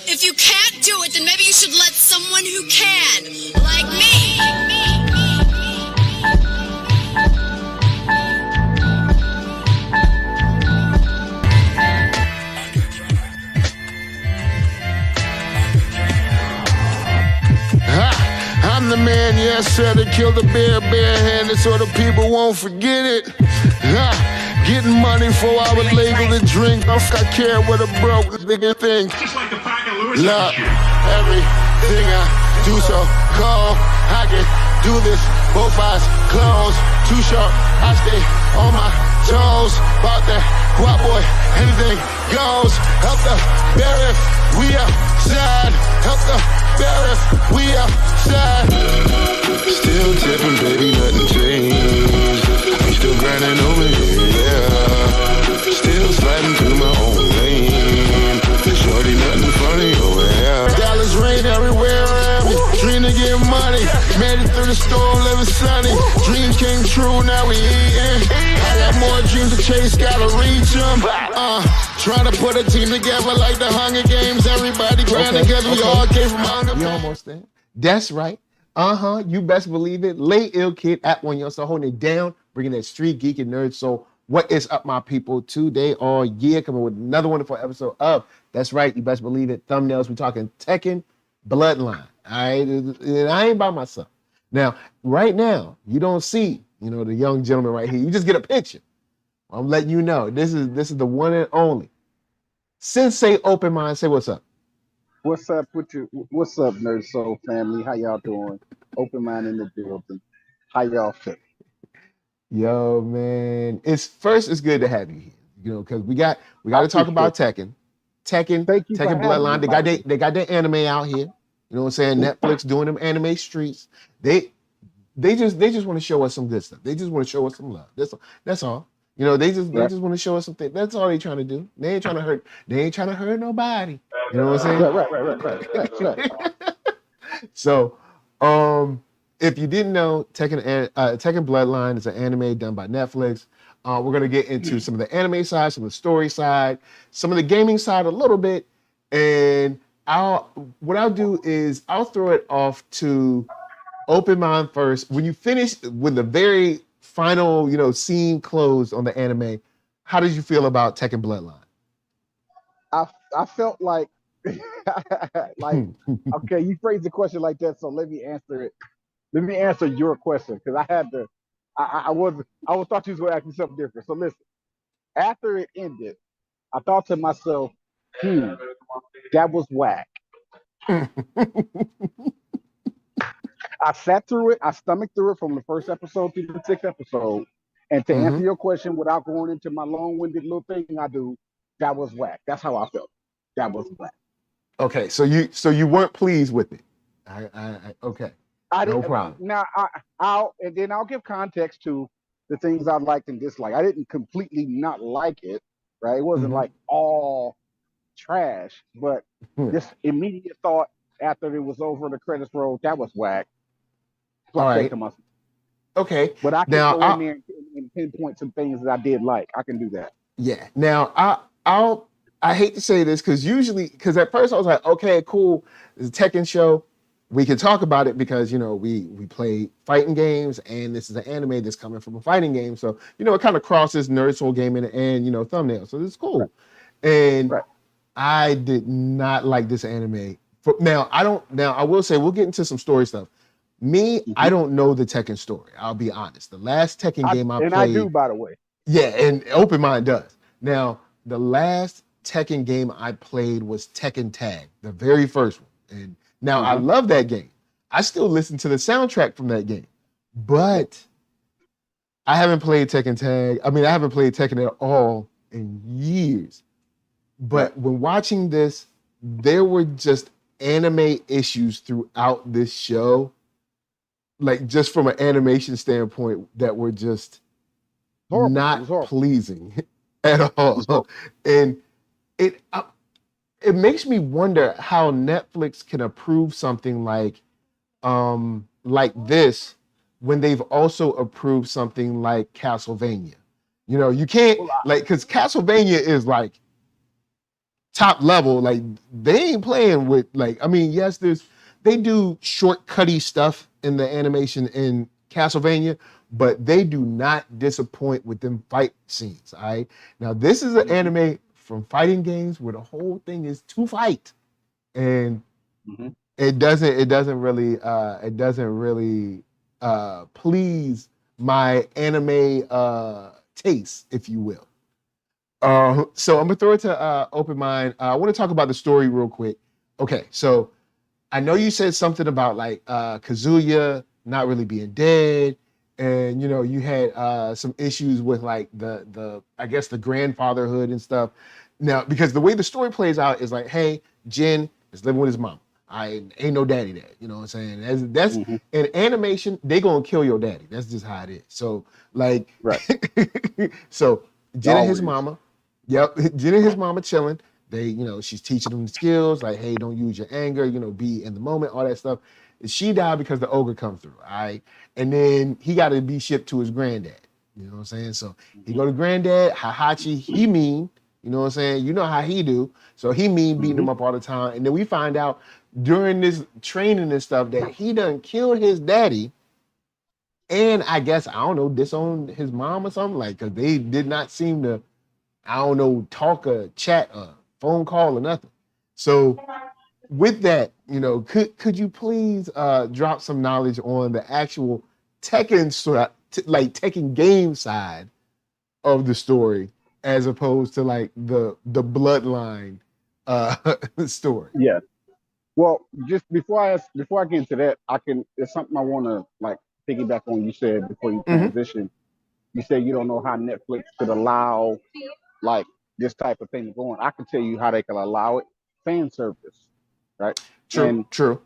If you can't do it, then maybe you should let someone who can, like me. I'm the man, yes sir, that killed the bear barehanded so the people won't forget it. Getting money for I was legal to drink. I care what a broke nigga think. Just like the pack of Lewis. Look, everything I do so cold. I can do this, both eyes closed. Too short, I stay on my toes. About that guap boy, anything goes. Help the bear if we outside. Help the bear if we outside. Still tipping, baby, nothing changed. I'm still grinding over here, yeah. Still sliding through my own lane. Shorty, nothing funny over here. Dollars rain everywhere around me. Dream to get money. Made it through the storm, living sunny. Dreams came true, now we eating. I got more dreams to chase, gotta reach them. Trying to put a team together like the Hunger Games. Everybody grind together, we all came from Hunger. We almost there. That's right. You best believe it. Lay Ill Kid at OneYoungsta holding it down, bringing that StreetGeek and NERDSoul. What is up, my people? Today, all year, coming with another wonderful episode of, that's right, you best believe it, thumbnails. We're talking Tekken Bloodline. All right, and I ain't by myself. Now, right now, you don't see, the young gentleman right here. You just get a picture. I'm letting you know, this is the one and only Sensei Open Mind. Say what's up. What's up with you? What's up, NERDSoul family? How y'all doing? Open mind in the building. How y'all feel? Yo, man, it's good to have you here. Because we got to talk about Tekken Bloodline. They got their anime out here. You know what I'm saying? Netflix doing them anime streets. They just want to show us some good stuff. They just want to show us some love. That's all. They just want to show us something. That's all they trying to do. They ain't trying to hurt. They ain't trying to hurt nobody. You know what I'm saying? Right. So, if you didn't know, Tekken Bloodline is an anime done by Netflix. We're gonna get into some of the anime side, some of the story side, some of the gaming side a little bit, and what I'll do is I'll throw it off to Open Mind first. When you finish with the very final, scene closed on the anime, how did you feel about Tekken Bloodline? I felt like, okay, you phrased the question like that, so let me answer it. Let me answer your question because I had to. I thought you was going to ask me something different. So listen, after it ended, I thought to myself, that was whack. I sat through it. I stomached through it from the first episode to the 6th episode. And to answer your question without going into my long-winded little thing I do, that was whack. That's how I felt. That was whack. Okay, so you weren't pleased with it. Okay. No problem. Now I'll give context to the things I liked and disliked. I didn't completely not like it, right? It wasn't like all trash, but this immediate thought after it was over, the credits rolled, that was whack. So all right. Okay. But I can Now, go in there and pinpoint some things that I did like. I can do that. yeah. Now, I hate to say this because usually, because at first I was like, okay, cool, it's a Tekken show. We can talk about it because we play fighting games, and this is an anime that's coming from a fighting game, so it kind of crosses NERDSoul gaming and thumbnail, so it's Right. cool. And Right. I did not like this anime. Now I don't. Now I will say we'll get into some story stuff. Me, I don't know the Tekken story. I'll be honest. The last Tekken game I I do, played, by the way. yeah, and Open Mind does. Now, the last Tekken game I played was Tekken Tag, the very first one. And now I love that game. I still listen to the soundtrack from that game. But I haven't played Tekken Tag. I mean, I haven't played Tekken at all in years. But when watching this, there were just anime issues throughout this show, like just from an animation standpoint, that were just not pleasing at all. And it makes me wonder how Netflix can approve something like this when they've also approved something like Castlevania. You can't because Castlevania is like top level. Like they ain't playing with yes, they do shortcutty stuff in the animation in Castlevania, but they do not disappoint with them fight scenes. All right. Now this is an anime from fighting games where the whole thing is to fight, and it doesn't really please my anime taste, if you will. So I'm gonna throw it to Open Mind. I want to talk about the story real quick. Okay, so I know you said something about like Kazuya not really being dead, and you had some issues with like the I guess the grandfatherhood and stuff. Now, because the way the story plays out is like, hey, Jin is living with his mom. I ain't no daddy there. You know what I'm saying? That's in animation, they gonna kill your daddy. That's just how it is. So like, so Jin and his mama. Yep, Jen and his mama chilling. They, she's teaching them the skills, like, hey, don't use your anger, be in the moment, all that stuff. She died because the ogre come through, all right? And then he got to be shipped to his granddad, you know what I'm saying? So he go to granddad, Heihachi, he mean, you know what I'm saying? You know how he do. So he mean beating him up all the time. And then we find out during this training and stuff that he done killed his daddy, and I guess, I don't know, disowned his mom or something, like, because they did not seem to, I don't know, talk or chat or phone call or nothing. So with that, could you please drop some knowledge on the actual Tekken Tekken game side of the story as opposed to like the bloodline story? Yeah. Well, just before I get into that, there's something I want to like piggyback on. You said before you transition, you said you don't know how Netflix could allow like this type of thing going. I can tell you how they can allow it. Fan service, right? True.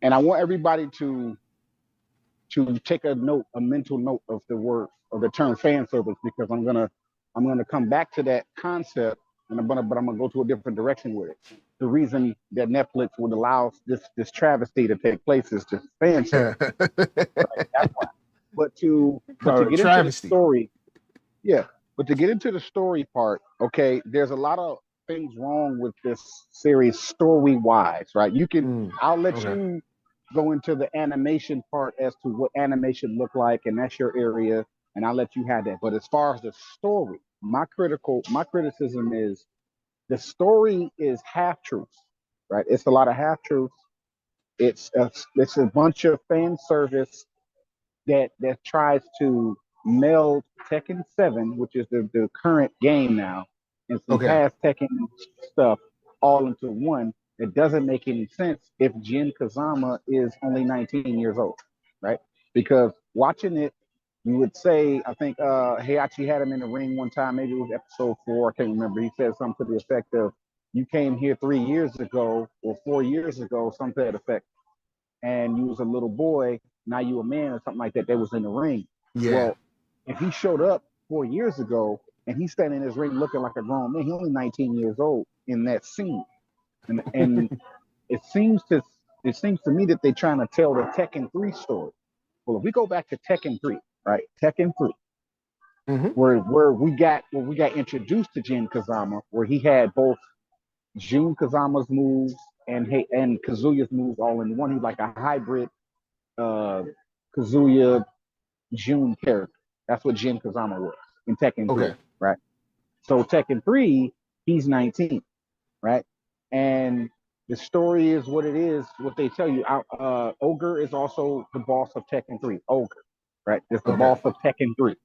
And I want everybody to take a mental note of the term fan service, because I'm gonna come back to that concept, and I'm gonna go to a different direction with it. The reason that Netflix would allow this travesty to take place is just fan service. Right? That's why. But to get into the story, yeah. But to get into the story part, okay, there's a lot of things wrong with this series story-wise, right? I'll let you go into the animation part as to what animation look like, and that's your area, and I'll let you have that. But as far as the story, my criticism is the story is half truths, right? It's a lot of half truths. It's a bunch of fan service that tries to meld Tekken 7, which is the current game now, and some past Tekken stuff all into one. It doesn't make any sense if Jin Kazama is only 19 years old, right? Because watching it, you would say, I think Heihachi had him in the ring one time, maybe it was episode 4, I can't remember. He said something to the effect of, you came here 3 years ago or 4 years ago, something to that effect, and you was a little boy, now you a man or something like that was in the ring. Yeah. Well, if he showed up 4 years ago and he's standing in his ring looking like a grown man, he's only 19 years old in that scene. And it seems to me that they're trying to tell the Tekken 3 story. Well, if we go back to Tekken 3, right? Tekken 3, Mm-hmm. where we got introduced to Jin Kazama, where he had both Jun Kazama's moves and Kazuya's moves all in one. He's like a hybrid Kazuya Jun character. That's what Jin Kazama was in Tekken 3, Okay. right? So Tekken 3, he's 19, right? And the story is what it is, what they tell you. Ogre is also the boss of Tekken 3. Ogre, right? It's the boss of Tekken 3.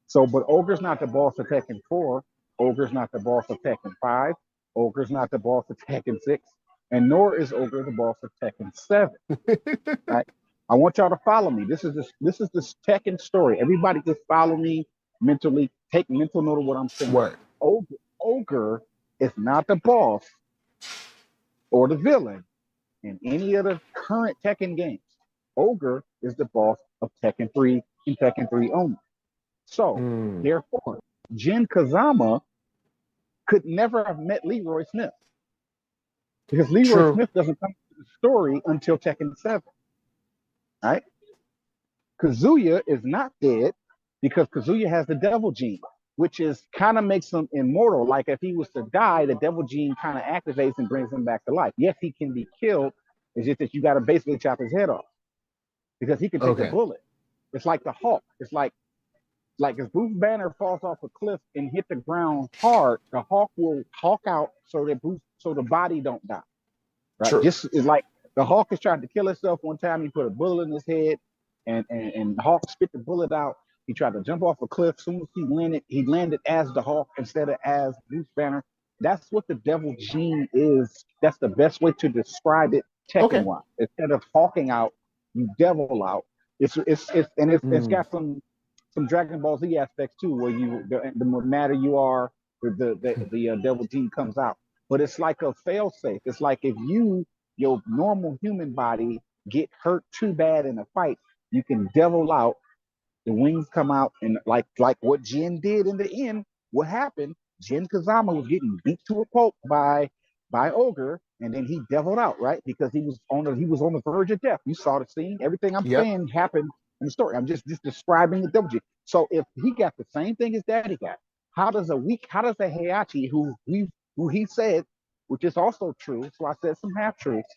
So, but Ogre's not the boss of Tekken 4. Ogre's not the boss of Tekken 5. Ogre's not the boss of Tekken 6. And nor is Ogre the boss of Tekken 7. Right? I want y'all to follow me. This is this Tekken story. Everybody just follow me mentally. Take mental note of what I'm saying. What? Ogre is not the boss or the villain in any of the current Tekken games. Ogre is the boss of Tekken 3 and Tekken 3 only. So, therefore, Jin Kazama could never have met Leroy Smith. Because Leroy Smith doesn't come to the story until Tekken 7. Right? Kazuya is not dead because Kazuya has the devil gene, which is kind of makes him immortal. Like if he was to die, the devil gene kind of activates and brings him back to life. Yes, he can be killed. It's just that you got to basically chop his head off because he can take a bullet. It's like the Hulk. It's like if Bruce Banner falls off a cliff and hit the ground hard, the Hulk will Hulk out so the body don't die. Right? True. Just it's like the Hulk is trying to kill himself one time. He put a bullet in his head, and Hulk spit the bullet out. He tried to jump off a cliff. As soon as he landed as the Hulk instead of as Bruce Banner. That's what the devil gene is. That's the best way to describe it Tekken-wise. Instead of hulking out, you devil out. It's got some Dragon Ball Z aspects too, where the more matter you are, the devil gene comes out. But it's like a fail-safe. It's like if your normal human body get hurt too bad in a fight, you can devil out, the wings come out, and like what Jin did in the end, what happened, Jin Kazama was getting beat to a pulp by Ogre, and then he deviled out, right? Because he was on the verge of death. You saw the scene. Everything I'm saying happened in the story. I'm just describing the devil gene. So if he got the same thing his daddy got, how does a Heihachi who he said, which is also true, so I said some half-truths,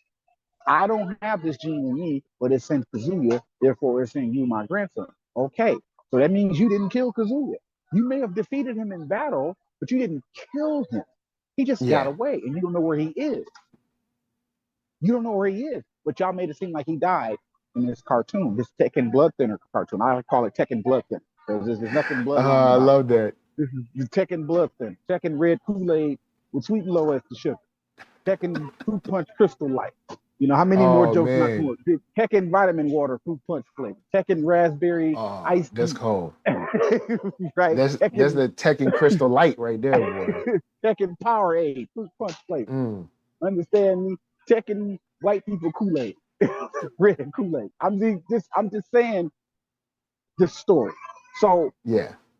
I don't have this gene in me, but it's in Kazuya, therefore it's in you, my grandson. Okay, so that means you didn't kill Kazuya. You may have defeated him in battle, but you didn't kill him. He just got away, and you don't know where he is. You don't know where he is, but y'all made it seem like he died in this cartoon, this Tekken Blood Thinner cartoon. I call it Tekken Blood Thinner, because there's nothing blood. I love that. This is the Tekken Blood Thinner, Tekken Red Kool-Aid with sweet and low as the sugar. Tekken Fruit Punch Crystal Light. You know, how many more jokes am I doing? Tekken Vitamin Water Fruit Punch flavor. Tekken Raspberry Ice. That's cold. Right. That's the Tekken Crystal Light right there, boy. Tekken Powerade Fruit Punch flavor. Understand me? Tekken White People Kool-Aid. Red Kool-Aid. I'm just saying this story. So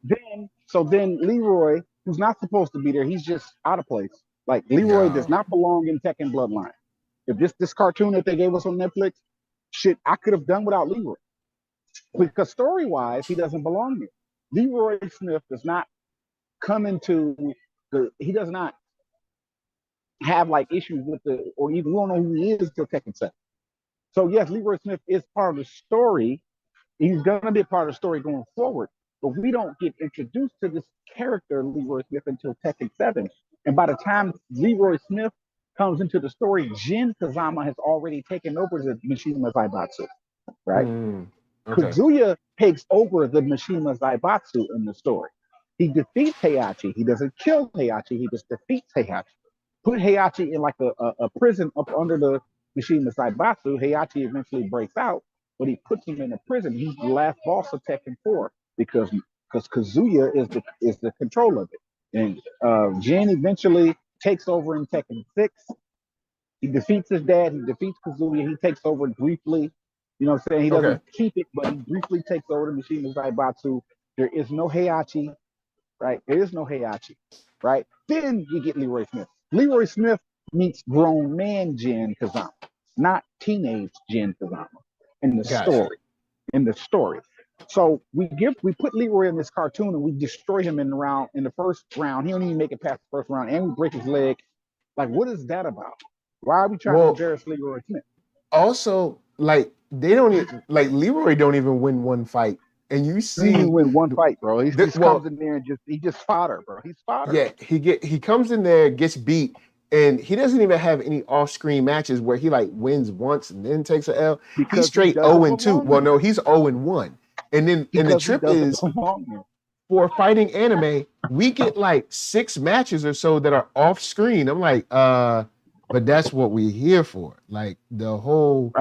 then Leroy, who's not supposed to be there, he's just out of place. Like Leroy does not belong in Tekken Bloodline. If this cartoon that they gave us on Netflix, shit, I could have done without Leroy. Because story-wise, he doesn't belong there. Leroy Smith does not come into he does not have like issues with or even we don't know who he is until Tekken 7. So yes, Leroy Smith is part of the story. He's gonna be a part of the story going forward. But we don't get introduced to this character, Leroy Smith, until Tekken 7. And by the time Leroy Smith comes into the story, Jin Kazama has already taken over the Mishima Zaibatsu, right? Kazuya takes over the Mishima Zaibatsu in the story. He defeats Heihachi. He doesn't kill Heihachi. He just defeats Heihachi. Put Heihachi in like a prison up under the Mishima Zaibatsu. Heihachi eventually breaks out, but he puts him in a prison. He's the last boss of Tekken 4 because Kazuya is the control of it. And Jin eventually takes over in Tekken 6. He defeats his dad. He defeats Kazuya. He takes over briefly. You know what I'm saying? He doesn't keep it, but he briefly takes over the Mishima Zaibatsu. There is no Heihachi, right? There is no Heihachi, right? Then you get Leroy Smith. Leroy Smith meets grown man Jin Kazama, not teenage Jin Kazama in the story. in the story. So we put Leroy in this cartoon and we destroy him in the first round. He don't even make it past the first round, and we break his leg. Like, what is that about? Why are we trying to embarrass Leroy Smith? Also, like they don't like Leroy don't even win one fight, and you see he win one fight, bro. He just comes in there and he just fodder, bro. He's fodder. Yeah, he comes in there, gets beat, and he doesn't even have any off-screen matches where he like wins once and then takes an L. He's straight 0-2. Well, no, he's 0-1. And then and the trip is for fighting anime, we get like 6 matches or so that are off-screen. I'm like, but that's what we're here for. Like the whole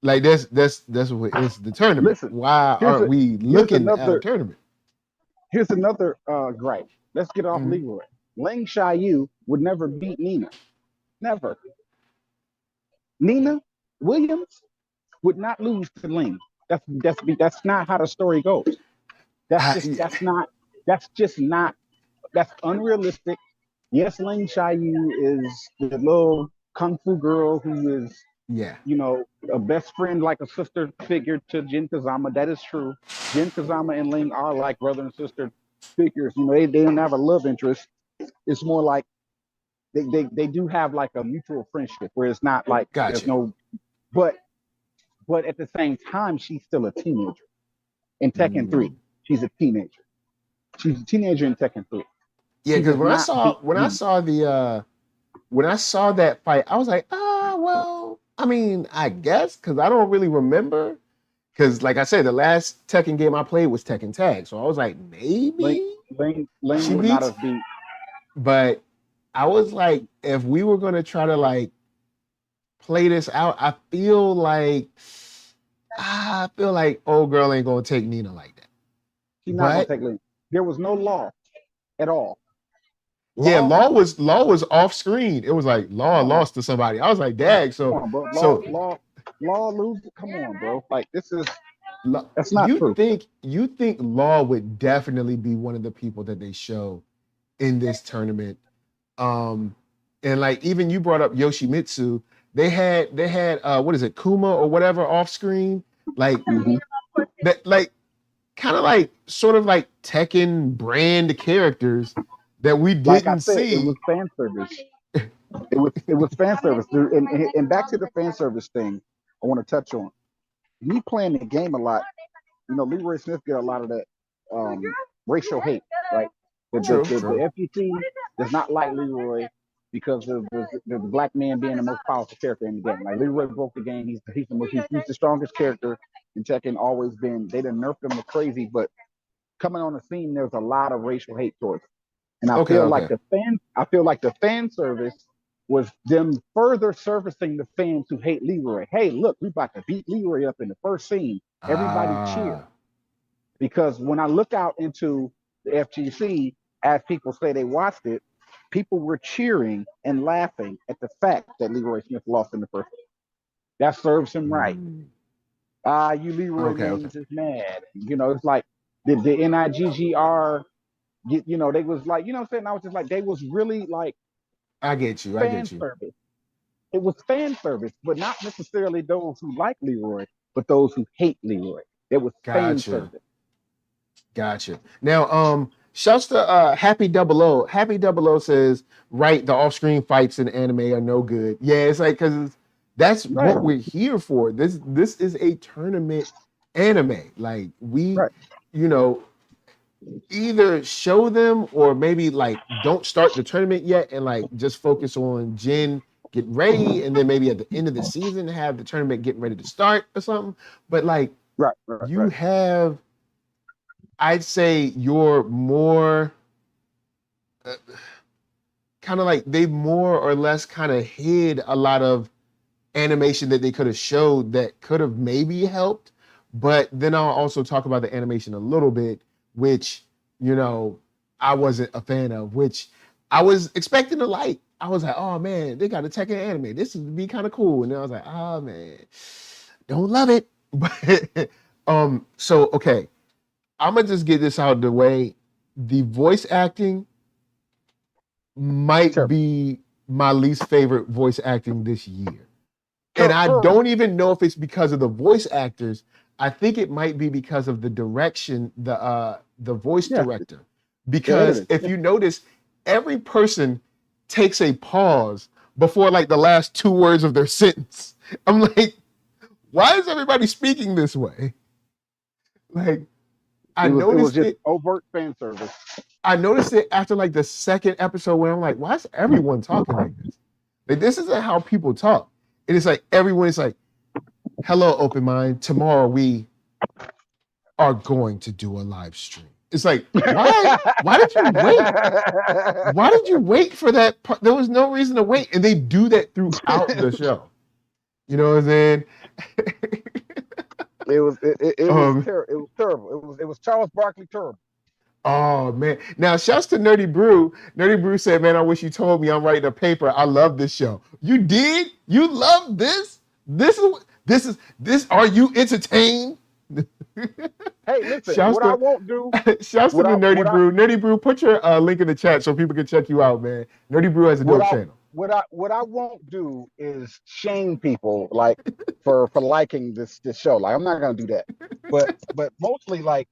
like that's what it's the tournament. Listen, why aren't we looking at a tournament? Here's another gripe. Let's get off Leroy. Ling Xiaoyu would never beat Nina. Never. Nina Williams would not lose to Ling. That's not how the story goes. That's unrealistic. Yes, Ling Xiaoyu is the little kung fu girl who is a best friend, like a sister figure to Jin Kazama. That is true. Jin Kazama and Ling are like brother and sister figures. They don't have a love interest. It's more like they do have like a mutual friendship where it's not like there's no, but at the same time she's still a teenager. In Tekken 3, she's a teenager. She's a teenager in Tekken 3. Yeah, because when I saw that fight, I was like, well, I mean, I guess, because I don't really remember. Because, like I said, the last Tekken game I played was Tekken Tag, so I was like, maybe Ling would not have beat. But I was like, if we were gonna try to like play this out, I feel like old girl ain't gonna take Nina like that. She's not gonna take Ling. There was no law at all. Law was off screen. It was like Law lost to somebody. I was like, dag. So, Law lose. Come on, bro. Like this is that's not true. You think Law would definitely be one of the people that they show in this tournament. And like even you brought up Yoshimitsu. They had what is it, Kuma or whatever off screen, like that, like kind of like sort of like Tekken brand characters that we didn't see. It was fan service. it was fan service. And back to the fan service thing, I want to touch on. Me playing the game a lot, Leroy Smith get a lot of that racial hate, right? The FGC does not like Leroy because of the black man being the most powerful character in the game. Like Leroy broke the game. He's the strongest character in Tekken, always been. They done nerfed him to crazy, but coming on the scene, there's a lot of racial hate towards him. And I feel like the fan service was them further servicing the fans who hate Leroy. Hey, look, we about to beat Leroy up in the first scene. Everybody cheer. Because when I look out into the FGC, as people say they watched it, people were cheering and laughing at the fact that Leroy Smith lost in the first game. That serves him right. You Leroy names is mad. It's like the NIGGR, they was like, what I'm saying? I was just like, they was really like, I get you. Service. It was fan service, but not necessarily those who like Leroy, but those who hate Leroy. It was fan service. Gotcha. Now, shouts to Happy 00. Happy 00 says, right, the off-screen fights in anime are no good. Yeah, it's like, because that's what we're here for. This is a tournament anime. Like, we, either show them or maybe like don't start the tournament yet and like just focus on Jin get ready, and then maybe at the end of the season have the tournament getting ready to start or something. But like you have, I'd say you're more kind of like they more or less kind of hid a lot of animation that they could have showed that could have maybe helped. But then I'll also talk about the animation a little bit, which, I wasn't a fan of, which I was expecting to like. I was like, oh man, they got a Tekken anime. This would be kind of cool. And then I was like, oh man, don't love it. But so okay, I'm gonna just get this out of the way. The voice acting might be my least favorite voice acting this year. And I don't even know if it's because of the voice actors. I think it might be because of the direction, the voice Yeah. director. Because Yeah, if you notice, every person takes a pause before like the last two words of their sentence. I'm like, why is everybody speaking this way? Like, I it was noticed just it. overt fan service. I noticed it after like the second episode where I'm like, why is everyone talking like this? Like, this isn't how people talk. And it's like everyone is like, hello, open mind. Tomorrow we are going to do a live stream. It's like, why? Why did you wait? Why did you wait for that part? There was no reason to wait. And they do that throughout the show. You know what I'm saying? It was terrible. It was Charles Barkley terrible. Oh man. Now shouts to Nerdy Brew. Nerdy Brew said, man, I wish you told me I'm writing a paper. I love this show. You did? You love this? This is are you entertained? Hey, listen, Shouts what to- I won't do. Shouts to What the I- Nerdy what I- Brew. Nerdy Brew, put your link in the chat so people can check you out, man. Nerdy Brew has a dope channel. What I won't do is shame people like for liking this show. Like I'm not gonna do that. But mostly like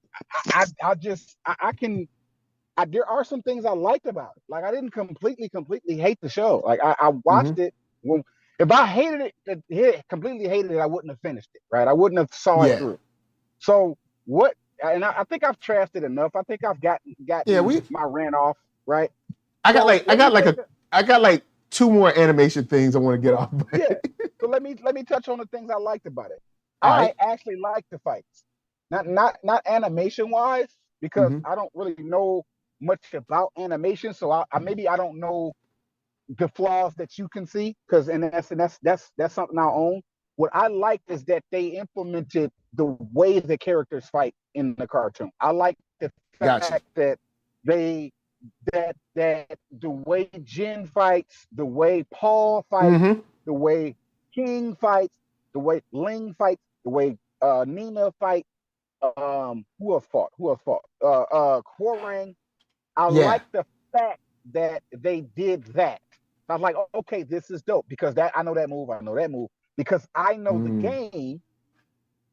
there are some things I liked about it. Like I didn't completely hate the show. Like I watched it. Well, if I completely hated it, I wouldn't have finished it. Right? I wouldn't have saw it through. So what? And I think I've trashed it enough. I think I've gotten my rant off. Right? I got like two more animation things I want to get off. Yeah. So let me touch on the things I liked about it. All I right. actually like the fights. Not animation wise, because I don't really know much about animation. So I maybe I don't know the flaws that you can see, because that's something I own. What I liked is that they implemented the way the characters fight in the cartoon. I like the fact that that the way Jin fights, the way Paul fights, the way King fights, the way Ling fights, the way Nina fights, who else fought? Kwarang. I like the fact that they did that. I was like, okay, this is dope, because I know that move, because I know the game.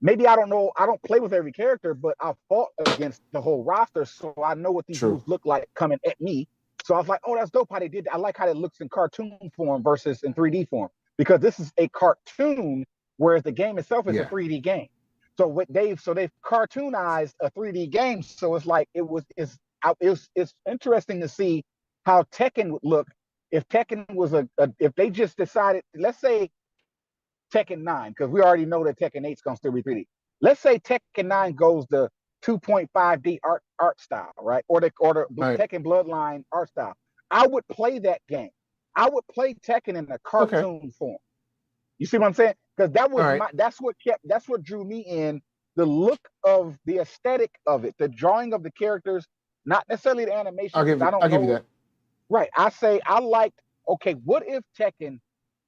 Maybe I don't play with every character, but I fought against the whole roster, so I know what these moves look like coming at me. So I was like, oh, that's dope how they did that. I like how it looks in cartoon form versus in 3D form, because this is a cartoon, whereas the game itself is a 3D game. So they've cartoonized a 3D game. So it's like it's interesting to see how Tekken would look if Tekken was if they just decided, let's say Tekken 9, because we already know that Tekken 8 is going to still be 3D. Let's say Tekken 9 goes the 2.5D art style, right? Or the Tekken Bloodline art style. I would play that game. I would play Tekken in a cartoon form. You see what I'm saying? Because that's what drew me in. The look of the aesthetic of it, the drawing of the characters, not necessarily the animation. I'll give you that. Right. I liked, okay, what if Tekken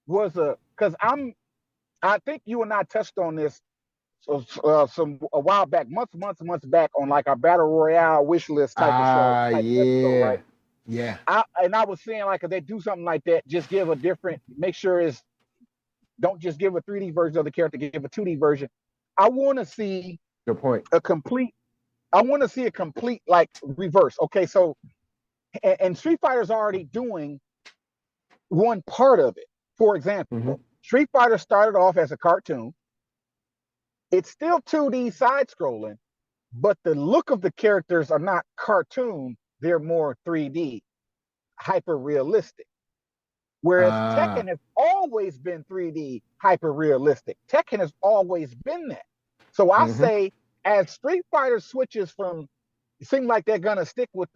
was because I think you and I touched on this a while back, months back, on like our battle royale wish list type of show. Episode, right? Yeah. I was saying, like, if they do something like that, just give a different, make sure don't just give a 3D version of the character, give a 2D version. I want to see a complete like reverse. Okay, so and Street Fighter's already doing one part of it. For example, Street Fighter started off as a cartoon. It's still 2D side scrolling, but the look of the characters are not cartoon, they're more 3D, hyper realistic. Whereas Tekken has always been 3D, hyper realistic. Tekken has always been that. So I say, as Street Fighter switches from, it seems like they're gonna stick with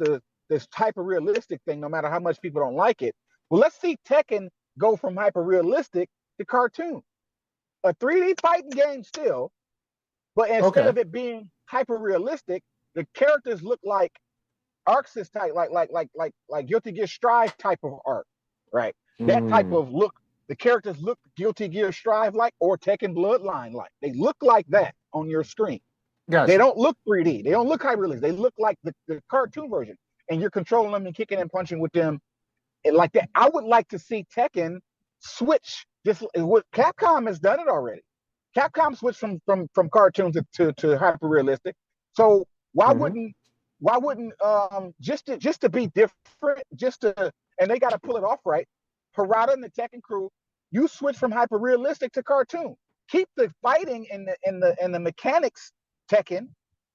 this hyper realistic thing, no matter how much people don't like it. Well, let's see Tekken go from hyper realistic to cartoon. A 3D fighting game still, but instead of it being hyper realistic, the characters look like Arxis type, like Guilty Gear Strive type of art, right? That type of look. The characters look Guilty Gear Strive like, or Tekken Bloodline like. They look like that on your screen. Gotcha. They don't look 3D. They don't look hyper realistic. They look like the cartoon version, and you're controlling them and kicking and punching with them, and like that. I would like to see Tekken switch. Just what Capcom has done it already. Capcom switched from cartoons to hyper realistic. So why Mhm. wouldn't just to be different, and they got to pull it off right. Harada and the Tekken crew, you switch from hyper realistic to cartoon. Keep the fighting and the mechanics Tekken.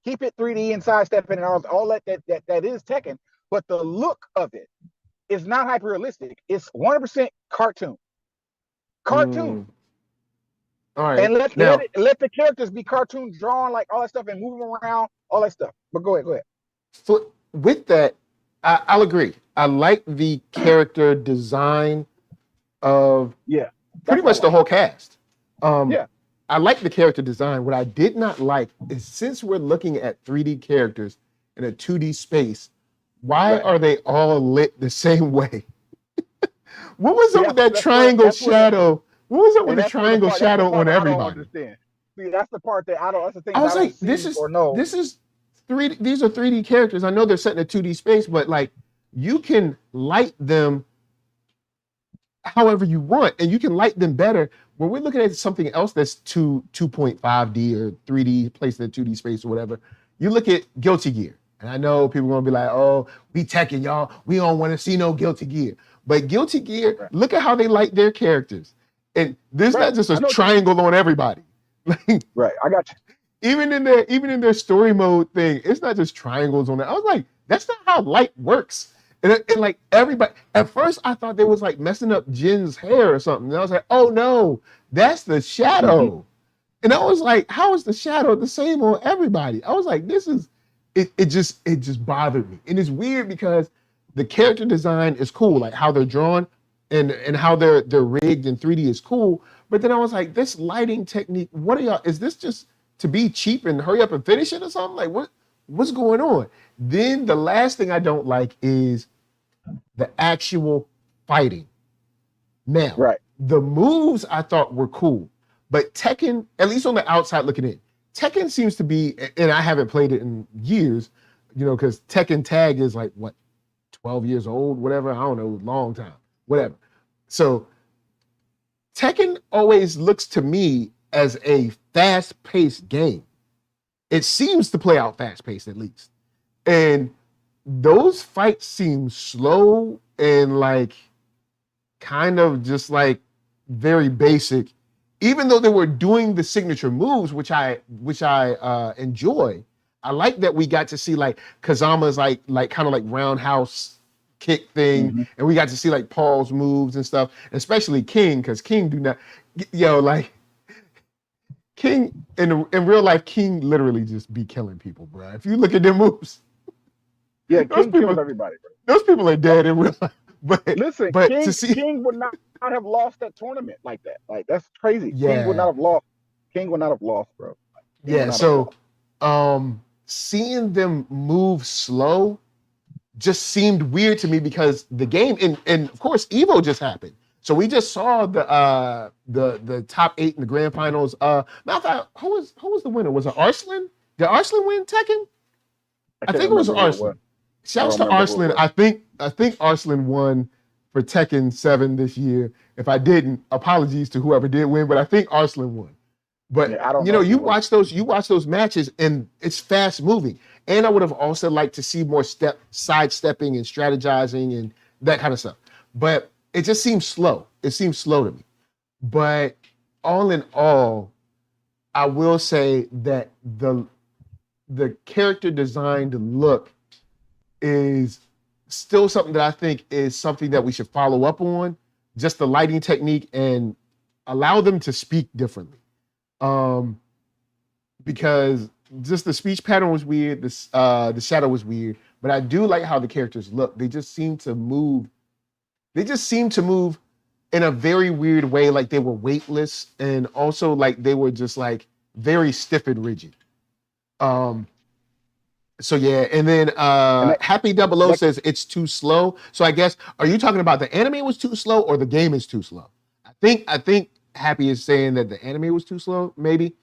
Keep it 3D and sidestepping and all that is Tekken. But the look of it is not hyper realistic. It's 100% cartoon. Cartoon. Mm. All right. And Now, let the characters be cartoon drawn, like all that stuff, and move them around, all that stuff. But go ahead. with that, I'll agree. I like the character design of Yeah, pretty much the whole cast. Yeah. I like the character design. What I did not like is, since we're looking at 3D characters in a 2D space, why Right. are they all lit the same way? What was up Yeah, with that that's triangle that's where- shadow? What was up with And the that's where the triangle part- that's the shadow part on that I don't everybody? understand. See, that's the part that I don't. That's the thing I was I don't like, see this is or know. this is 3D. These are 3D characters. I know they're set in a 2D space, but like, you can light them however you want, and you can light them better. When we're looking at something else that's 2.5D or 3D placed in a 2D space or whatever, you look at Guilty Gear. And I know people are gonna be like, oh, we Tekken, y'all. We don't want to see no Guilty Gear. But Guilty Gear, Right. look at how they light their characters. And there's Right. not just I a know- triangle on everybody. Like, Right, I got you. even in their story mode thing, it's not just triangles on it. I was like, that's not how light works. And like, everybody, at first I thought they was like messing up Jin's hair or something. And I was like, oh no, that's the shadow. Mm-hmm. And I was like, how is the shadow the same on everybody? I was like, this is it just bothered me. And it's weird because the character design is cool, like how they're drawn and how they're rigged in 3D is cool. But then I was like, this lighting technique, what are y'all, is this just to be cheap and hurry up and finish it or something? Like, what's going on? Then the last thing I don't like is the actual fighting. Now, Right. the moves I thought were cool, but Tekken, at least on the outside looking in, Tekken seems to be, and I haven't played it in years, because Tekken Tag is like, what, 12 years old, whatever, I don't know, long time, whatever. So Tekken always looks to me as a fast-paced game. It seems to play out fast-paced at least. And those fights seem slow and like kind of just like very basic, even though they were doing the signature moves, which I enjoy. I like that we got to see like Kazama's like kind of like roundhouse kick thing, Mhm. and we got to see like Paul's moves and stuff, especially King, because King do not, like King in real life, King literally just be killing people, bro. If you look at their moves, Yeah, those King people- kills everybody, bro. those people are dead in real life. But Listen, but King, to see, King would not have lost that tournament like that. Like, that's crazy. Yeah. King would not have lost. King would not have lost, bro. King would yeah, not have so lost. seeing them move slow just seemed weird to me because the game, and of course Evo just happened. So we just saw the top 8 in the grand finals. Matter of fact, who was the winner? Was it Arslan? Did Arslan win Tekken? I think it was Arslan. Shouts to remember who it Arslan. was. I think Arslan won for Tekken 7 this year. If I didn't, apologies to whoever did win, but I think Arslan won. But Yeah, I don't know you who won. watch those matches and it's fast moving. And I would have also liked to see more sidestepping and strategizing and that kind of stuff. But it just seems slow. It seems slow to me. But all in all, I will say that the character designed look is still something that I think is something that we should follow up on. Just the lighting technique and allow them to speak differently. Because just the speech pattern was weird, the shadow was weird, but I do like how the characters look. They just seem to move in a very weird way, like they were weightless, and also like they were just like very stiff and rigid. So yeah, and then Happy Double O says it's too slow. So I guess, are you talking about the anime was too slow or the game is too slow? I think Happy is saying that the anime was too slow, maybe.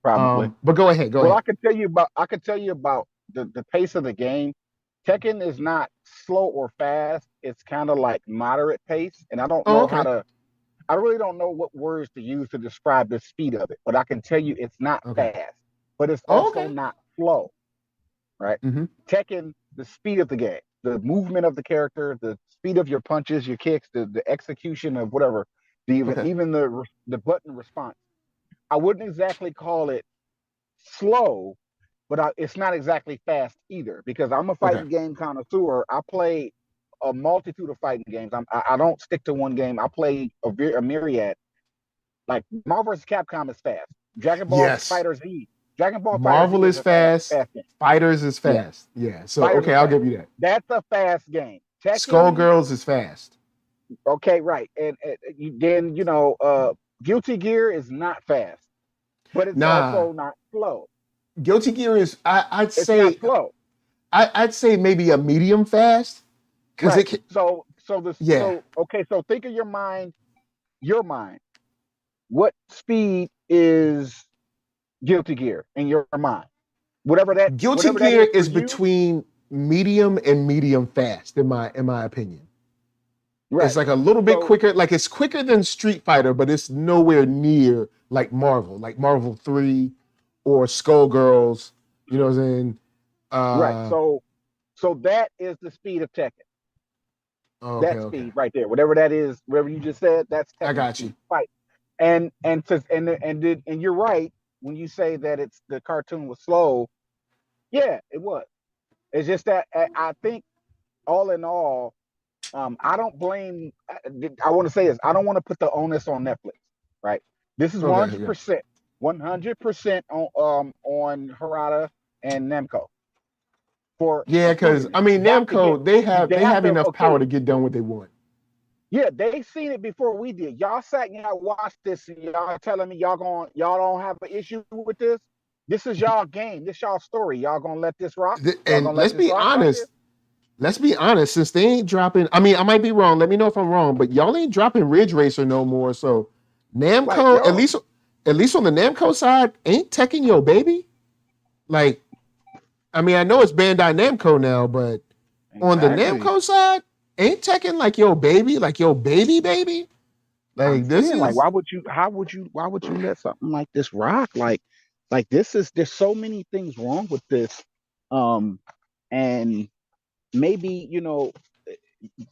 Probably. But go ahead. Well, ahead. I could tell you about the pace of the game. Tekken is not slow or fast. It's kind of like moderate pace, and I don't know okay. I really don't know what words to use to describe the speed of it, but I can tell you it's not Okay. fast, but it's Oh, also okay. not slow, right? Mm-hmm. Tekken, the speed of the game, the movement of the character, the speed of your punches, your kicks, the execution of whatever, Okay. even the button response. I wouldn't exactly call it slow, but it's not exactly fast either because I'm a Okay. fighting game connoisseur. I play a multitude of fighting games. I don't stick to one game. I play a myriad. Like Marvel vs. Capcom is fast. Dragon Ball Yes. Fighter Z. Dragon Ball Fighter Z Marvel is is a fast, fast. fast game. Fighters is Yeah, fast. Yeah. So Fighters okay, is I'll fast. give you that. That's a fast game. Tekken, Skullgirls is fast. okay, right. And then Guilty Gear is not fast, but it's Nah. also not slow. Guilty Gear is I'd It's not say slow. I'd say maybe a medium fast. Because Right. it can, So yeah. okay, so think of your mind. What speed is Guilty Gear in your mind? Whatever Guilty that Gear is for is you. between medium and medium fast, in my opinion. Right. It's like a little bit So quicker. Like it's quicker than Street Fighter, but it's nowhere near like Marvel 3 or Skullgirls. You know what I'm saying? right. So that is the speed of Tekken. Okay, That okay. speed right there, whatever that is, whatever you just said, that's I Tekken got speed. you. Fight. And you're right when you say that it's the cartoon was slow. Yeah, it was. It's just that I think all in all, I don't blame. I want to say this. I don't want to put the onus on Netflix. Right. This is Okay, okay. 100% on Harada and Namco for Yeah, because approving I this. mean Namco, they have To enough power okay. to get done what they want. Yeah, they seen it before we did. Y'all sat and y'all watched this, and y'all telling me y'all don't have an issue with this. This is y'all game. This y'all story. Y'all gonna let this rock? Y'all And gonna let this rock right here? let's be honest, since they ain't dropping, I mean, I might be wrong. Let me know if I'm wrong, but y'all ain't dropping Ridge Racer no more. So Like Namco, yo, at least on the Namco side, ain't Tekken your baby. Like, I mean, I know it's Bandai Namco now, but on the exactly. Namco side, ain't Tekken like your baby, baby? I'm Like this saying, like, is why would you let something like this rock? Like there's so many things wrong with this. And maybe,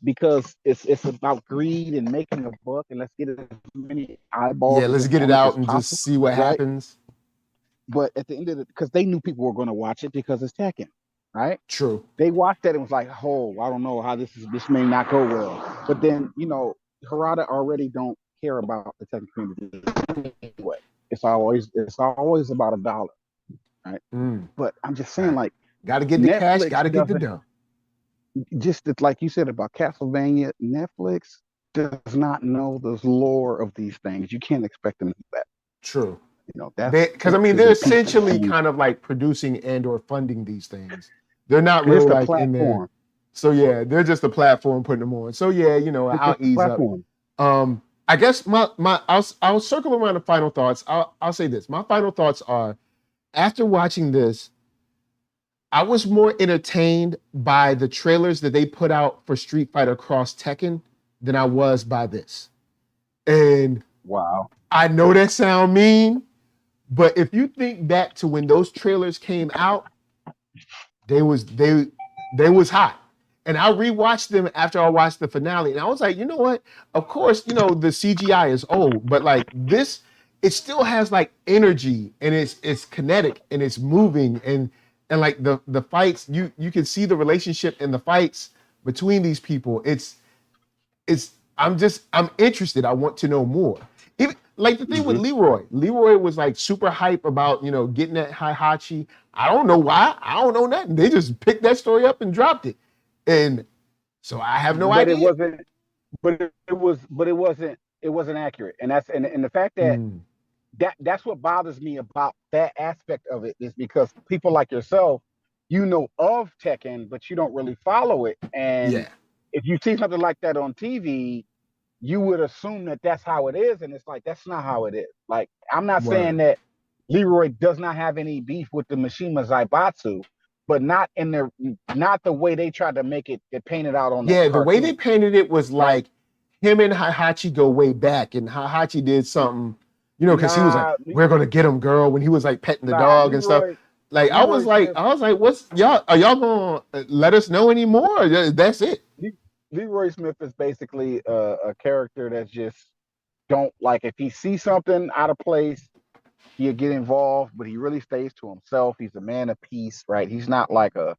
because it's about greed and making a buck and let's get as many yeah. eyeballs Let's get it on it out as and just possible, see what right? happens. But at the end of it, because they knew people were going to watch it because it's Tekken, right? True. They watched that and was like, oh, I don't know how this may not go well. But then, Harada already don't care about the Tekken community anyway. It's always about a dollar, right? Mm. But I'm just saying, like, Got to get the cash. Netflix Got to get the doesn't, dough. just like you said about Castlevania, Netflix does not know the lore of these things. You can't expect them to do that. True. That's Because I mean, they're essentially kind of like producing and or funding these things. They're not real just a like in there. platform. So yeah, they're just a platform putting them on. So yeah, It's I'll just a ease up. platform. I guess I'll circle around the final thoughts. I'll say this. My final thoughts are, after watching this, I was more entertained by the trailers that they put out for Street Fighter Cross Tekken than I was by this. And Wow. I know that sound mean, but if you think back to when those trailers came out, they was hot. And I rewatched them after I watched the finale, and I was like, you know what? Of course, the CGI is old, but like this, it still has like energy, and it's kinetic and it's moving, and like the fights, you can see the relationship in the fights between these people. I'm interested. I want to know more. Even like the thing with Leroy. Leroy was like super hype about, getting that Heihachi. I don't know why. I don't know nothing. They just picked that story up and dropped it. And so I have no But it idea. wasn't. It wasn't accurate. And the fact that that's what bothers me about that aspect of it is because people like yourself, of Tekken, but you don't really follow it. And Yeah. if you see something like that on TV, you would assume that that's how it is, and it's like that's not how it is. Like, I'm not saying Word. that Leroy does not have any beef with the Mishima Zaibatsu, but not the way they tried to make it painted out on the Yeah, the way they cartoon, painted it was right? like him and Heihachi go way back, and Heihachi did something, you know, because he was like, "We're gonna get him, girl," when he was like petting the dog and stuff. Like I was like, "What's y'all? Are y'all gonna let us know anymore? Or that's it." Leroy Smith is basically a character that's just don't like if he sees something out of place, he'll get involved, but he really stays to himself. He's a man of peace, right? He's not a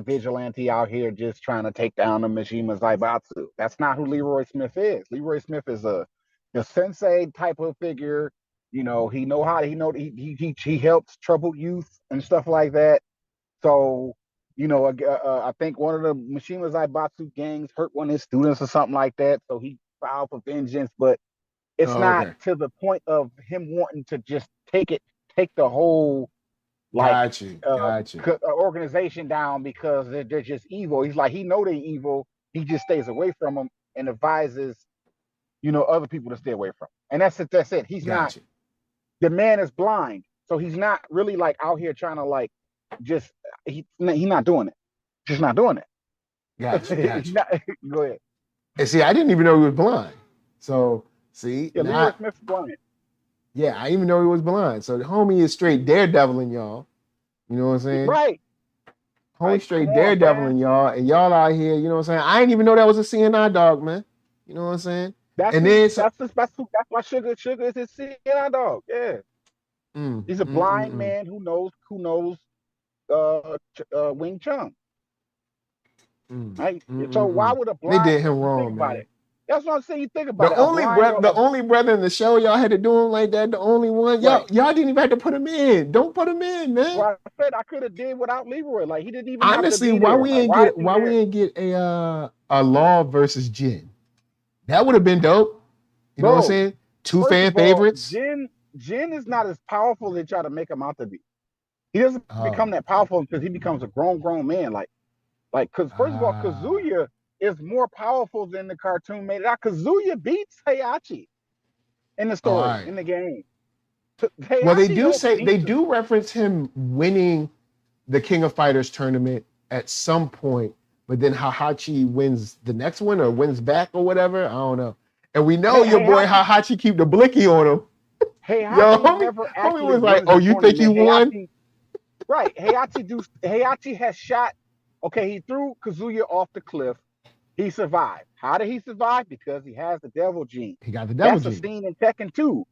vigilante out here just trying to take down the Mishima Zaibatsu. That's not who Leroy Smith is. Leroy Smith is a sensei type of figure. You know, he helps troubled youth and stuff like that. So, you know, I think one of the Mishima Zaibatsu gangs hurt one of his students or something like that. So he filed for vengeance, but it's not to the point of him wanting to just take the whole Got you. organization down because they're just evil. He's like, he know they're evil. He just stays away from them and advises, you know, other people to stay away from. And that's it. That's it. He's not. The man is blind, so he's not really like out here trying to like just. He's not doing it. Just not doing it. Gotcha. Go ahead. And see, I didn't even know he was blind. So see, yeah, Leroy Smith's blind. Yeah, I didn't even know he was blind. So the homie is straight daredeviling y'all. You know what I'm saying? Right. Homie straight daredeviling y'all, and y'all out here. You know what I'm saying? I didn't even know that was a CNI dog, man. You know what I'm saying? That's why Sugar is his CNI dog. Yeah. He's a blind man who knows Wing Chun. Right? So why would a blind they did him wrong, think about man. it? That's what I'm saying. You think about the only brother in the show y'all had to do him like that. The only one y'all didn't even have to put him in. Don't put him in, man. Well, I said I could have did without Leroy. Like he didn't even. Honestly, have to be why there. we ain't get a Law versus Jin? That would have been dope. You know what I'm saying? Two fan favorites. Jin is not as powerful as they try to make him out to be. He doesn't become that powerful until he becomes a grown man. Because first of all, Kazuya is more powerful than the cartoon made it out. Kazuya beats Heihachi in the story, in the game. Well, they do reference him winning the King of Fighters tournament at some point, but then Heihachi wins the next one or wins back or whatever. I don't know. And we know your boy Heihachi keep the blicky on him. Homie was like, "Oh, you think you won?" Right. Heihachi has shot. Okay, he threw Kazuya off the cliff. He survived. How did he survive? Because he has the devil gene. He got the devil gene. That's a scene in Tekken 2.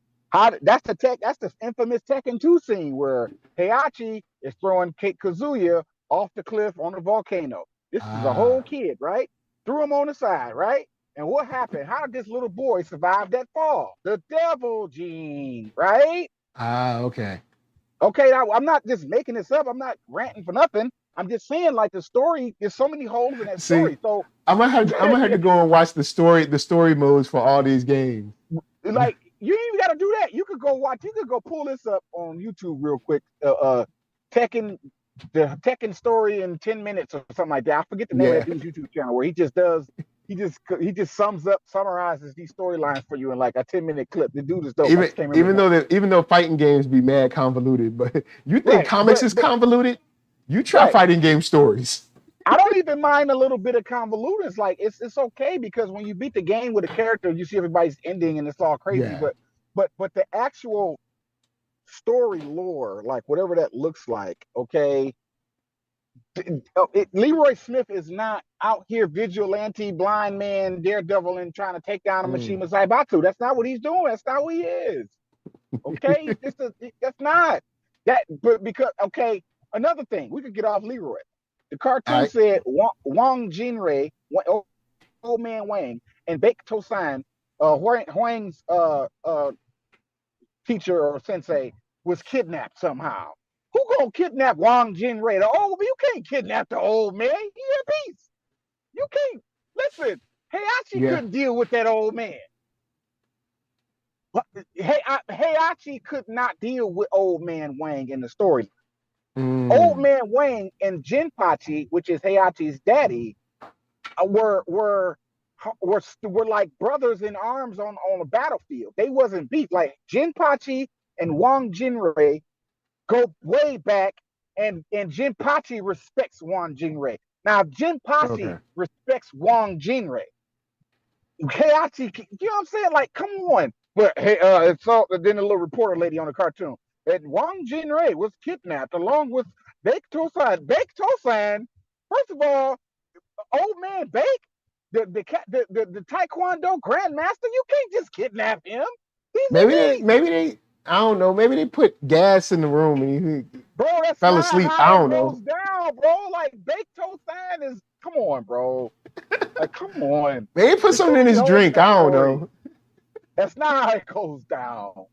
That's the infamous Tekken 2 scene where Heihachi is throwing Kazuya off the cliff on a volcano. This is a whole kid, right? Threw him on the side, right? And what happened? How did this little boy survive that fall? The devil gene, right? Okay. Okay, I'm not just making this up. I'm not ranting for nothing. I'm just saying, like, the story, there's so many holes in that story. So I'm gonna have to go and watch the story modes for all these games. Like, you ain't even gotta do that. You could go pull this up on YouTube real quick. The Tekken story in 10 minutes or something like that. I forget the name of that dude's YouTube channel where he just summarizes these storylines for you in like a 10-minute clip. The dude is dope. Even though fighting games be mad convoluted, but you think comics is convoluted? You try fighting game stories. I don't even mind a little bit of convolutance. Like it's okay because when you beat the game with a character, you see everybody's ending and it's all crazy. Yeah. But the actual story lore, like whatever that looks like, okay. Leroy Smith is not out here vigilante, blind man, daredevil, and trying to take down a Mishima Zaibatsu. That's not what he's doing. That's not who he is. Okay, that's not that. But because another thing, we could get off Leroy. The cartoon said Wang Jinrei, Old Man Wang, and Baek Tosan, Huang's teacher or sensei, was kidnapped somehow. Who gonna kidnap Wang Jinrei? You can't kidnap the old man. He a beast. You can't. Listen, Heihachi couldn't deal with that old man. Heihachi could not deal with Old Man Wang in the story. Old Man Wang and Jinpachi, which is Heihachi's daddy, were like brothers in arms on a battlefield. They wasn't beef. Like Jinpachi and Wang Jinrei go way back, and Jinpachi respects Wang Jinrei. Now Jinpachi respects Wang Jinrei. Heihachi, you know what I'm saying? Like, come on. But hey, so then the little reporter lady on the cartoon. That Wang Jinrei was kidnapped along with Bake Tosan. Bake Tosan, first of all, old man Bake, the Taekwondo grandmaster, you can't just kidnap him. He's elite. Maybe they, I don't know. Maybe they put gas in the room and he Bro, that's fell not asleep. I how it don't goes know. down, bro. Like, Bake Tosan is, come on, bro. Like, come on. Maybe they put It's something in too his many holes in drink. that I don't story. know. That's not how it goes down.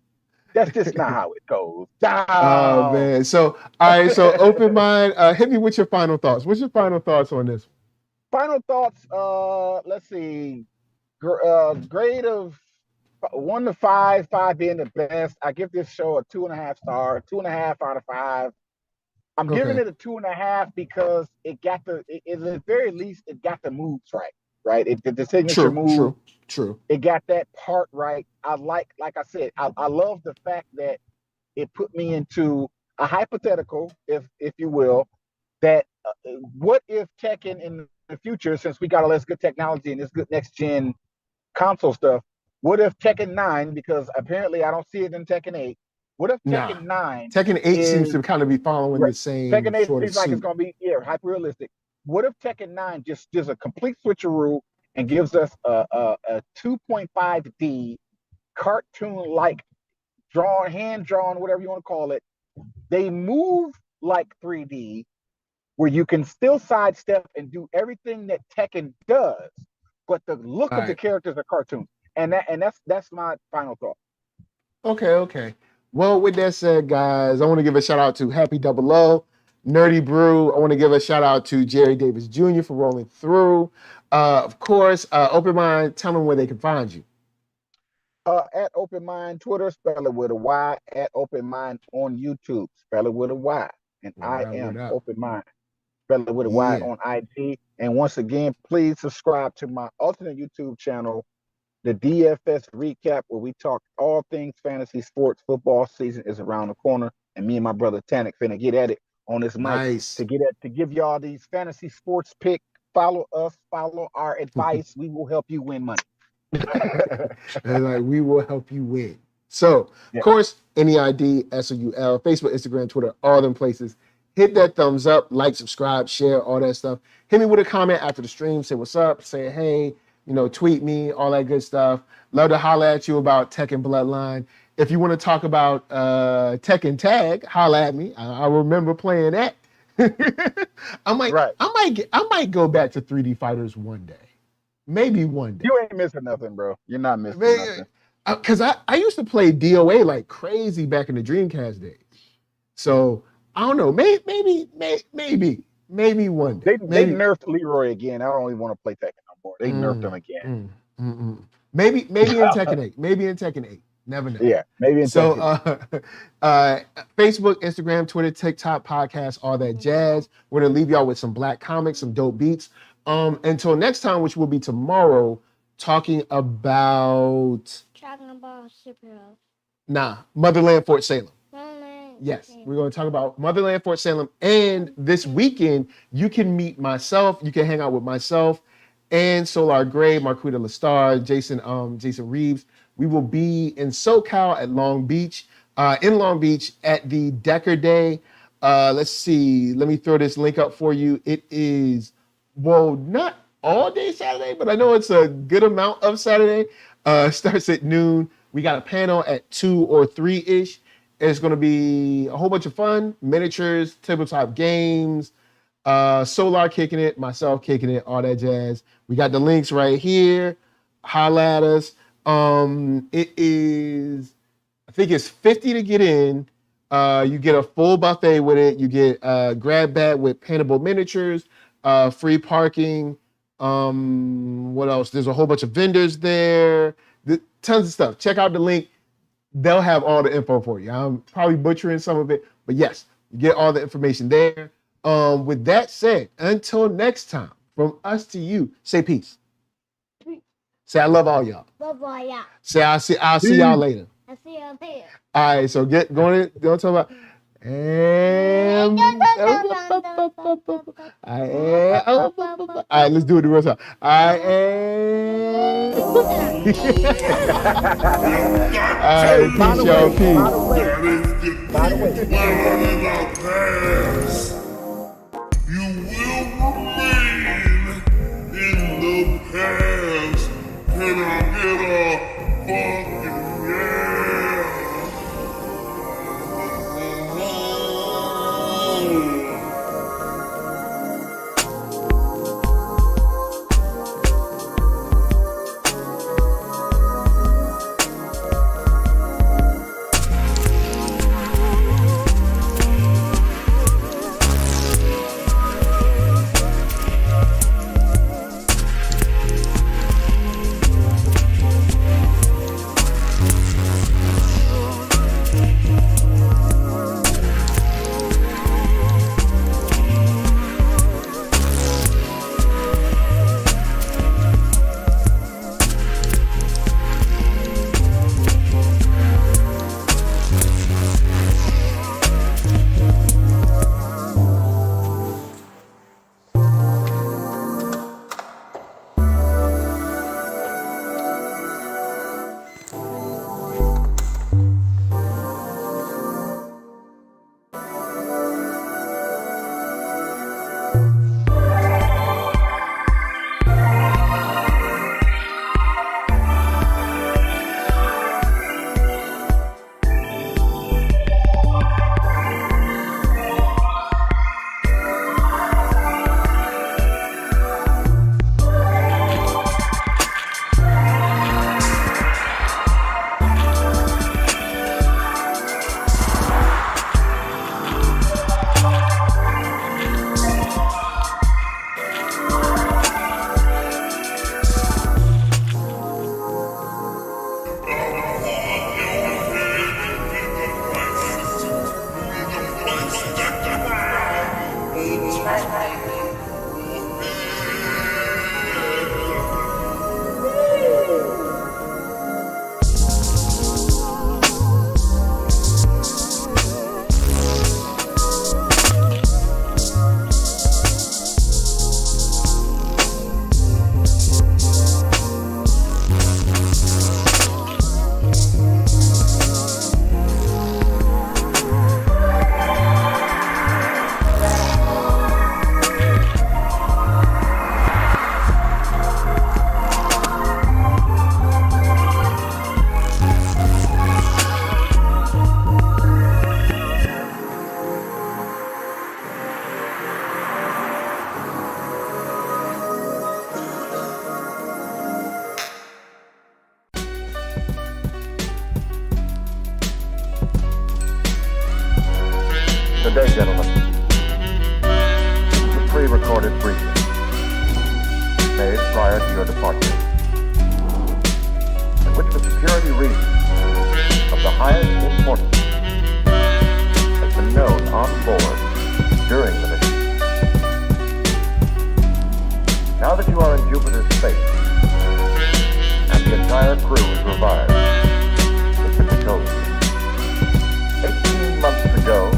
That's just not how it goes down. Oh man. So all right. So open mind. Hit me with your final thoughts. What's your final thoughts on this? Final thoughts. Let's see. Grade of 1 to 5, 5 being the best. I give this show a 2.5 star, 2.5 out of 5. I'm giving Okay. it a 2.5 because it got at the very least, it got the moves right. Right. It did the signature move. True. It got that part right. Like I said, I love the fact that it put me into a hypothetical, if you will, that what if Tekken in the future, since we got all this good technology and this good next gen console stuff, what if Tekken 9, because apparently I don't see it in Tekken 8, what if Nah. Tekken 9 Tekken 8 seems is to kind of be following right, the same Tekken 8 sort of seems like it's suit. going to be hyper realistic. What if Tekken 9 just does a complete switcheroo and gives us a 2.5D cartoon like drawn, hand drawn, whatever you want to call it? They move like 3D, where you can still sidestep and do everything that Tekken does, but the look All of the right. characters are cartoons. And that's my final thought. Okay. Well, with that said, guys, I want to give a shout out to Happy Double O, Nerdy Brew. I want to give a shout out to Jerry Davis Jr. for rolling through. Of course, Open Mind, tell them where they can find you. At Open Mind Twitter, spell it with a Y. At Open Mind on YouTube, spell it with a Y. And I What am up? Open Mind, spell it with a Y Yeah. on IG. And once again, please subscribe to my alternate YouTube channel, the DFS Recap, where we talk all things fantasy sports. Football season is around the corner, and me and my brother Tanik finna get at it on this mic Nice. to give y'all these fantasy sports picks. Follow us, follow our advice. We will help you win money. And like we will help you win. So, of Yeah. course, NERD, SOUL, Facebook, Instagram, Twitter, all them places. Hit that thumbs up, like, subscribe, share, all that stuff. Hit me with a comment after the stream. Say what's up. Say hey. Tweet me, all that good stuff. Love to holler at you about Tekken Bloodline. If you want to talk about Tekken Tag, holler at me. I remember playing that. I might go back to 3D Fighters one day. Maybe one day. You ain't missing nothing, bro. You're not missing nothing. Because I used to play DOA like crazy back in the Dreamcast days. So I don't know. Maybe one day. They nerfed Leroy again. I don't even want to play Tekken no more. They nerfed him again. Maybe in Tekken 8. Maybe in Tekken 8. Never know. Yeah, maybe in Tekken 8. Facebook, Instagram, Twitter, TikTok, podcast, all that jazz. We're gonna leave y'all with some black comics, some dope beats. Until next time, which will be tomorrow, talking about superheroes. Motherland, Fort Salem. Motherland. Yes, we're going to talk about Motherland, Fort Salem. And this weekend, you can meet myself. You can hang out with myself and Solar Gray, Marquita Lestar, Jason Reeves. We will be in SoCal at Long Beach, in Long Beach at the Decker Day. Let's see. Let me throw this link up for you. It is, not all day Saturday, but I know it's a good amount of Saturday. Starts at noon. We got a panel at 2 or 3-ish. It's going to be a whole bunch of fun, miniatures, tabletop games, Solar kicking it, myself kicking it, all that jazz. We got the links right here. Holla at us. It is, I think it's $50 to get in. You get a full buffet with it. You get a grab bag with paintable miniatures, free parking. What else? There's a whole bunch of vendors there. Tons of stuff. Check out the link. They'll have all the info for you. I'm probably butchering some of it, but yes, you get all the information there. With that said, until next time, from us to you, say peace. Say I love all y'all. Love all y'all. Say I'll see y'all later. I'll see y'all later. All right, so don't talk about. All right, let's do it the rest of. I am. Hey, right, by peace, the y'all. way, Peace. by the way, You will remain in the past. Can I get a fucking yeah? Good day, gentlemen. This is a pre-recorded briefing made prior to your departure, in which the security reasons of the highest importance has been known on board during the mission. Now that you are in Jupiter's space and the entire crew is revived, it can be told. 18 months ago,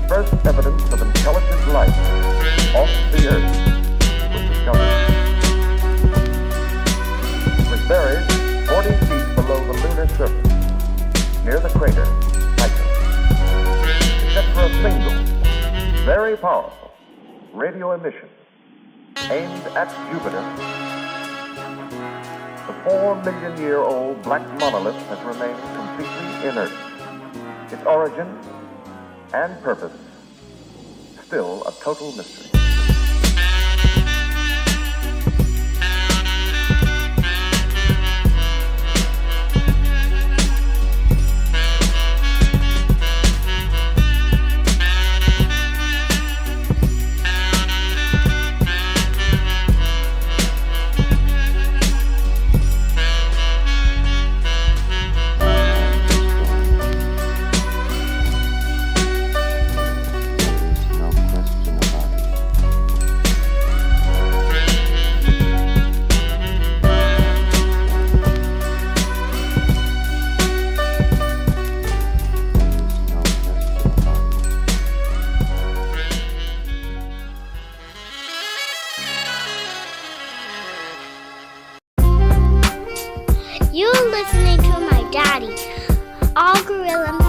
first evidence of intelligent life off the Earth was discovered. It was buried 40 feet below the lunar surface, near the crater Patron. Except for a single, very powerful radio emission aimed at Jupiter, the 4-million-year-old black monolith has remained completely inert. Its origin and purpose, still a total mystery. No question about it. listening to my daddy. All gorilla